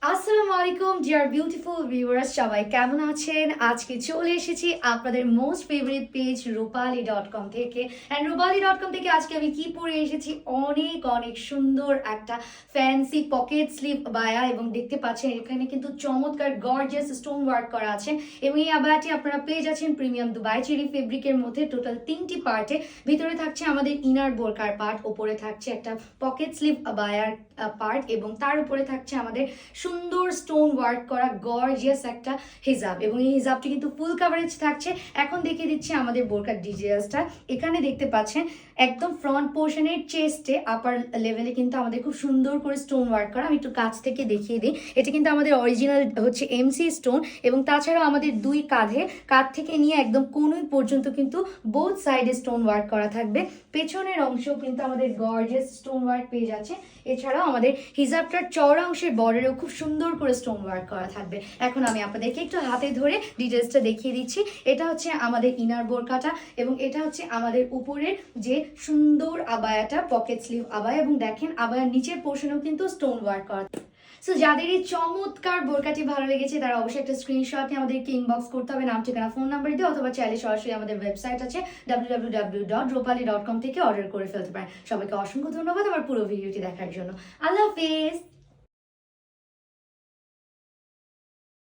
আসসালামু আলাইকুম deer beautiful viewers, সবাই কেমন আছেন? আজকে চলে এসেছি আপনাদের মোস্ট ফেভারিট পেজ রূপালী.com থেকে। অ্যান্ড রূপালী.com থেকে আজকে আমি কি পরে এসেছি, অনেক অনেক সুন্দর একটা ফ্যান্সি পকেট স্লিভ আবায়া, এবং দেখতে পাচ্ছেন এখানে কিন্তু চমৎকার গর্জিয়াস স্টোন ওয়ার্ক করা আছে। এবং এই আবায়াটি আপনারা পেয়ে যাচ্ছেন প্রিমিয়াম দুবাই চেরি ফেব্রিকের মধ্যে টোটাল 3টি পার্টে। ভিতরে থাকছে আমাদের ইনার বোরকার পার্ট, ওপরে থাকছে একটা পকেট স্লিভ আবায়ার পার্ট, এবং তার উপরে থাকছে আমাদের সুন্দর স্টোন ওয়ার্ক করা গর্জিয়াস একটা হিজাব। এবং এই হিজাবটি কিন্তু ফুল কাভারেজ থাকছে। এখন দেখিয়ে দিচ্ছি আমাদের বোরকার ডিটেইলসটা। এখানে দেখতে পাচ্ছেন একদম ফ্রন্ট পোর্শনের চেস্টে আপার লেভেলে কিন্তু আমাদের খুব সুন্দর করে স্টোন ওয়ার্ক করা। আমি একটু কাছ থেকে দেখিয়ে দিই, এটা কিন্তু আমাদের অরিজিনাল হচ্ছে এমসি স্টোন। এবং তাছাড়াও আমাদের দুই কাঁধ থেকে নিয়ে একদম কোনই পর্যন্ত কিন্তু বোথ সাইডে স্টোন ওয়ার্ক করা থাকবে। পেছনের অংশেও কিন্তু আমাদের গর্জিয়াস স্টোন ওয়ার্ক পেয়ে যাচ্ছে। এছাড়াও আমাদের হিজাবটার চওড়া অংশের বর্ডারেও খুব সুন্দর করে স্টোন ওয়ার্ক করা থাকবে। এখন আমি আপনাদেরকে একটু হাতে ধরে ডিটেলসটা দেখিয়ে দিচ্ছি। এটা হচ্ছে আমাদের ইনার বোরকাটা, এবং এটা হচ্ছে আমাদের উপরের যে সুন্দর আবায়াটা, পকেট স্লিভ আবায়া। এবং দেখেন আবায়ার নিচের পোর্শনেও কিন্তু স্টোন ওয়ার্ক করা। সো যাদের এই চমৎকার বোরকাটি ভালো লেগেছে তারা অবশ্যই একটা স্ক্রিনশট নিয়ে আমাদেরকে ইনবক্স করতে হবে, নাম ঠিকানা ফোন নাম্বার দিয়ে, অথবা চাইলে সরাসরি আমাদের ওয়েবসাইট আছে www.ropali.com থেকে অর্ডার করে ফেলতে পারেন। সবাইকে অসংখ্য ধন্যবাদ আমার পুরো ভিডিওটি দেখার জন্য। আল্লাহ হাফেজ।